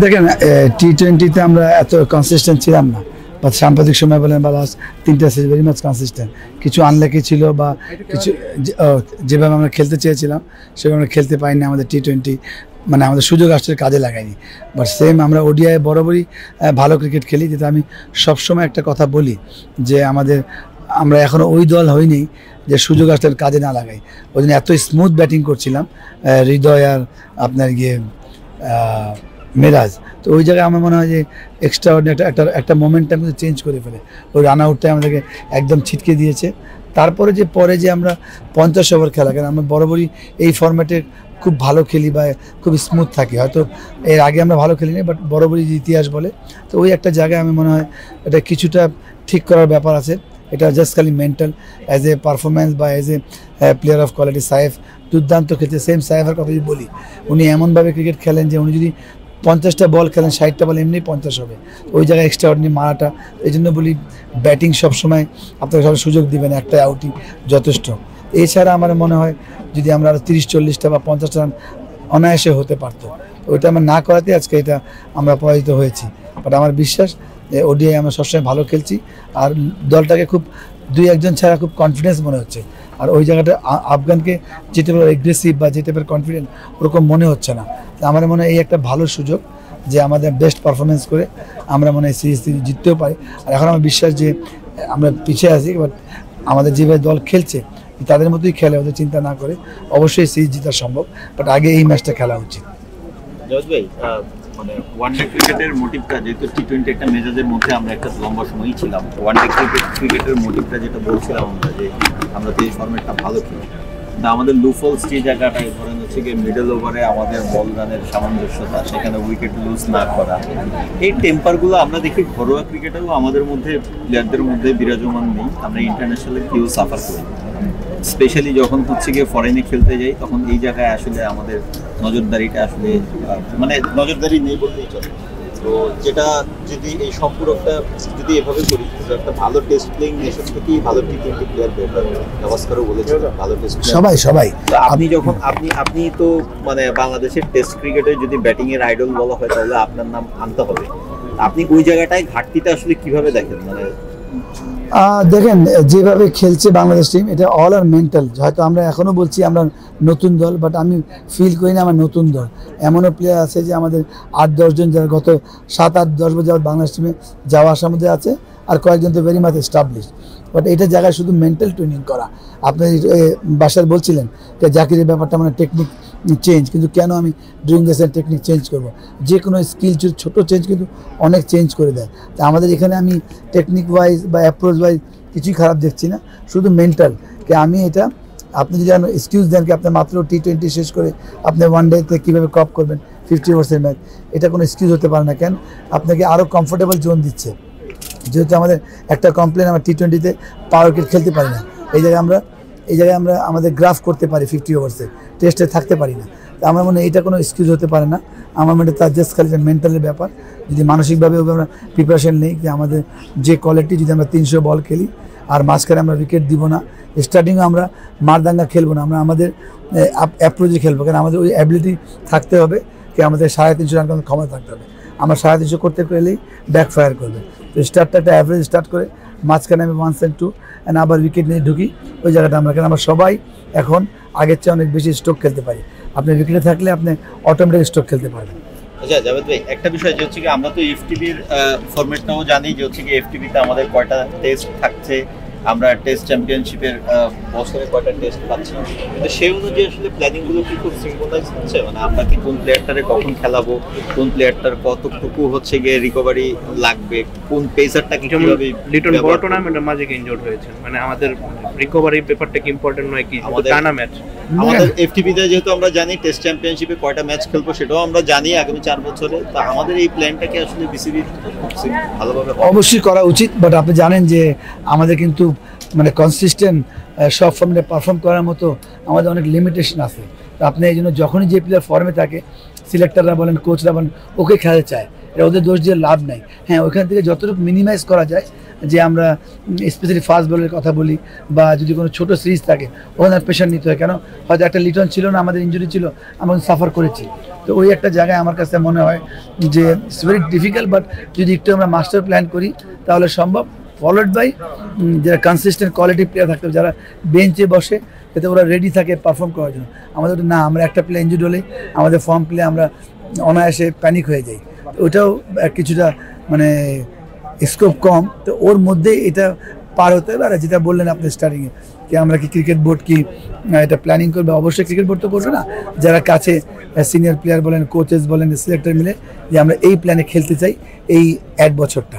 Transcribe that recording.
দেখেন টি-20-তে আমরা এত কনসিস্টেন্ট ছিলাম না, বা সাম্প্রতিক সময় বলেন বা লাস্ট 3টা সিরিজ ভেরি মাচ কনসিস্টেন্ট। কিছু আনলাকি ছিল বা কিছু যেভাবে আমরা খেলতে চেয়েছিলাম সেভাবে আমরা খেলতে পারিনি। আমাদের টি-20 মানে আমাদের সুযোগ আসছে কাজে লাগাইনি। বাট সেম আমরা ওডিআই বরাবরই ভালো ক্রিকেট খেলি, যেটা আমি সবসময় একটা কথা বলি যে আমরা এখনও ওই দল হইনি যে সুযোগ আসলে কাজে না লাগাই। ওই জন্য এত স্মুথ ব্যাটিং করছিলাম হৃদয় আর আপনার মেরাজ। তো ওই জায়গায় আমার মনে হয় যে এক্সট্রা একটা মোমেন্টাম কিন্তু চেঞ্জ করে ফেলে। ওই রান আউটটাই আমাদেরকে একদম ছিটকে দিয়েছে। তারপরে যে আমরা 50 ওভার খেলা, কারণ আমরা বরাবরই এই ফরম্যাটে খুব ভালো খেলি বা খুব স্মুথ থাকি। হয়তো এর আগে আমরা ভালো খেলিনি, বাট বরাবরই যে ইতিহাস বলে, তো ওই একটা জায়গায় আমি মনে হয় এটা কিছুটা ঠিক করার ব্যাপার আছে। এটা জাস্ট খালি মেন্টাল অ্যাজ এ পারফরমেন্স বা as a player of quality. Saif দুর্দান্ত খেলছে, সেম সাইফের কথা যদি বলি, উনি এমনভাবে ক্রিকেট খেলেন যে উনি যদি 50টা বল খেলেন 60টা বল এমনি 50 হবে। ওই জায়গায় এক্সট্রা অর্ডিনারি মারাটা, এই জন্য বলি ব্যাটিং সবসময় আপনাকে সবাই সুযোগ দিবেন, একটা আউটই যথেষ্ট। এছাড়া আমার মনে হয় যদি আমরা আরও 30-40টা বা 50টা রান অনায়াসে হতে পারতো, ওইটা আমরা না করাতে আজকে এটা আমরা পরাজিত হয়েছি। বাট আমার বিশ্বাস ওডিআই আমরা সবসময় ভালো খেলছি, আর দলটাকে খুব 2-1 ছাড়া খুব কনফিডেন্স মনে হচ্ছে। আর ওই জায়গাটা আফগানকে যেতে পারে এগ্রেসিভ বা যেতে পারে কনফিডেন্ট ওরকম মনে হচ্ছে না। আমার মনে হয় এই একটা ভালো সুযোগ যে আমাদের বেস্ট পারফরমেন্স করে আমরা মনে হয় সিরিজ জিততেও পারি। আর এখন আমার বিশ্বাস যে আমরা পিছিয়ে আছি, বাট আমাদের যেভাবে দল খেলছে তাদের মতোই খেলে, ওদের চিন্তা না করে অবশ্যই সিরিজ জেতা সম্ভব। বাট আগে এই ম্যাচটা খেলা উচিত। মানে ওয়ানডে ক্রিকেটের মোটিভটা যেহেতু টি-20 একটা মেজাজের মধ্যে আমরা একটা লম্বা সময়ই ছিলাম, ওয়ানডে ক্রিকেটের মোটিভটা যেটা বলছিলাম আমরা যে আমরা তো এই ফরম্যাটটা ভালো খেলি, না আমাদের লুফলস যে জায়গাটায় ধরেন হচ্ছে গিয়ে মিডল ওভারে আমাদের বল রানের সামঞ্জস্যতা, সেখানে উইকেট লুজ না করা, এই টেম্পারগুলো আমরা দেখি ঘরোয়া ক্রিকেটেও আমাদের মধ্যে প্লেয়ারদের মধ্যে বিরাজমান নেই। আমরা ইন্টারন্যাশনালে কেউ সাফার করি, স্পেশালি যখন হচ্ছে গিয়ে ফরেনে খেলতে যাই তখন এই জায়গায় আসলে আমাদের নজরদারিটা আসলে মানে নজরদারি নেই বলতেই চলে। তো যেটা যদি এই সম্পূরকটা যদি এভাবে করি, একটা ভালো টেস্ট প্লেইং নেশন থেকেই ভালো টি-20 প্লেয়ার বের হয়। গাভাস্কারও বলেছিল ভালো টেস্ট সবাই আপনি তো মানে বাংলাদেশের টেস্ট ক্রিকেটে যদি ব্যাটিং এর আইডল বলা হয় তাহলে আপনার নাম আনতে হবে। আপনি ওই জায়গাটায় ঘাটতিটা আসলে কিভাবে দেখেন? মানে দেখেন যেভাবে খেলছে বাংলাদেশ টিম, এটা অল আর মেন্টাল। হয়তো আমরা এখনও বলছি আমরা নতুন দল, বাট আমি ফিল করি না আমার নতুন দল। এমনও প্লেয়ার আছে যে আমাদের 8-10 জন যারা গত 7-8-10 বছর বাংলাদেশ টিমে যাওয়া আসার মধ্যে আছে, আর কয়েকজন তো ভেরি মাচ এস্টাবলিশ। বাট এটা জায়গায় শুধু মেন্টাল ট্রেনিং করা। আপনি বাসার বলছিলেন যে জাকিরের ব্যাপারটা মানে টেকনিক চেঞ্জ, কিন্তু কেন আমি ডুইং দিস টেকনিক চেঞ্জ করব? যে কোনো স্কিল ছোটো চেঞ্জ কিন্তু অনেক চেঞ্জ করে দেয়। তা আমাদের এখানে আমি টেকনিক ওয়াইজ বা অ্যাপ্রোচ ওয়াইজ কিছুই খারাপ দেখছি না, শুধু মেন্টাল। আমি এটা আপনি যদি এক্সকিউজ দেন কি আপনার মাত্র টি-20 শেষ করে আপনি ওয়ানডেতে কীভাবে কপ করবেন 50 ওভার্সের ম্যাচ, এটা কোনো এক্সকিউজ হতে পারে না। কেন আপনাকে আরও কমফোর্টেবল জোন দিচ্ছে। যেহেতু আমাদের একটা কমপ্লেন, আমরা টি-20তে পাওয়ার উইকেট খেলতে পারি না, এই জায়গায় আমরা আমাদের গ্রাফ করতে পারি 50 ওভার্সে, টেস্টে থাকতে পারি না। তো আমার মনে হয় এটা কোনো এক্সকিউজ হতে পারে না। আমার মনে তার জাস্ট খালি মেন্টালের ব্যাপার। যদি মানসিকভাবে আমরা প্রিপারেশন নেই যে আমাদের যে কোয়ালিটি, যদি আমরা 300 বল খেলি আর মাঝখানে আমরা উইকেট দিব না, স্টার্টিংও আমরা মারদাঙ্গা খেলবো না, আমরা আমাদের অ্যাপ্রোচে খেলবো। কারণ আমাদের ওই অ্যাবিলিটি থাকতে হবে কি আমাদের 350 রান করার ক্ষমতা থাকতে হবে। আমরা 350 করতে পেলেই ব্যাকফায়ার করবে। তো স্টার্টটা একটা অ্যাভারেজ স্টার্ট করে মাঝখানে আমি 1 and 2 অ্যান্ড আবার উইকেট নিয়ে ঢুকি ওই জায়গাটা আমরা। কারণ আমরা সবাই এখন আগের চেয়ে অনেক বেশি স্ট্রোক খেলতে পারি। আপনি উইকেটে থাকলে আপনি অটোমেটিক স্ট্রোক খেলতে পারবেন। আচ্ছা জাভেদ ভাই, একটা বিষয় যে হচ্ছে কি আমরা তো এফটিভির ফরম্যাটটাও জানি যে হচ্ছে কি এফটিভিতে আমাদের কয়টা টেস্ট থাকছে, আমরা টেস্ট চ্যাম্পিয়নশিপের বছরে কয়টা টেস্ট পাচ্ছি, কিন্তু সেই অনুযায়ী আসলে প্ল্যানিংগুলো কি খুব সিঙ্ক্রোনাইজ হচ্ছে? মানে আমরা কি কোন প্লেয়ারটারে কখন খেলাবো, কোন প্লেয়ারটার কতটুকু হচ্ছে গিয়ে রিকভারি লাগবে, কোন পেসারটা কিভাবে? লিটন বড় টুর্নামেন্টের মাঝে ইনজুর্ড হয়েছে, মানে আমাদের রিকভারি ব্যাপারটা কি ইম্পর্টেন্ট নয় কি? টানা ম্যাচ আমাদের এফটিভিতে যেহেতু আমরা জানি টেস্ট চ্যাম্পিয়নশিপে কয়টা ম্যাচ খেলবো সেটাও আমরা জানি আগামী 4 বছরে। তা আমাদের এই প্ল্যানটাকে আসলে বিসিবি ভালোভাবে অবশ্যই করা উচিত। বাট আপনি জানেন যে আমাদের কিন্তু মানে কনসিস্টেন্ট সব ফর্মে পারফর্ম করার মতো আমাদের অনেক লিমিটেশন আছে। আপনি এই জন্য যখনই যে প্লেয়ার ফর্মে থাকে, সিলেক্টররা বলেন, কোচরা বলেন, ওকে খেলাতে চায়, এটা ওদের দোষ দিয়ে লাভ নাই। হ্যাঁ, ওইখান থেকে যতটুকু মিনিমাইজ করা যায়, যে আমরা স্পেশালি ফাস্ট বলের কথা বলি বা যদি কোনো ছোটো সিরিজ থাকে ওখানে প্রেশার নিতে হয়। কেন হয়তো একটা লিটন ছিল না, আমাদের ইঞ্জুরি ছিল, আমরা সাফার করেছি। তো ওই একটা জায়গায় আমার কাছে মনে হয় যে ইটস ভেরি ডিফিকাল্ট, বাট যদি একটু আমরা মাস্টার প্ল্যান করি তাহলে সম্ভব, ফলোড বাই যারা কনসিস্টেন্ট কোয়ালিটি প্লেয়ার থাকতে হবে, যারা বেঞ্চে বসে যাতে ওরা রেডি থাকে পারফর্ম করার জন্য। আমাদের না, আমরা একটা প্লে ইনজুরি হলে আমাদের ফর্ম প্লে আমরা অনায়াসে প্যানিক হয়ে যাই, ওটাও কিছুটা মানে স্কোপ কম। তো ওর মধ্যে এটা পার হতে হবে। আর যেটা বললেন আপনি স্টার্টিংয়ে কি আমরা কি ক্রিকেট বোর্ড কি এটা প্ল্যানিং করবে, অবশ্যই ক্রিকেট বোর্ড তো করবে না, যারা কাছে সিনিয়র প্লেয়ার বলেন, কোচেস বলেন, সিলেক্টর মিলে যে আমরা এই প্ল্যানে খেলতে চাই এই 1 বছরটা।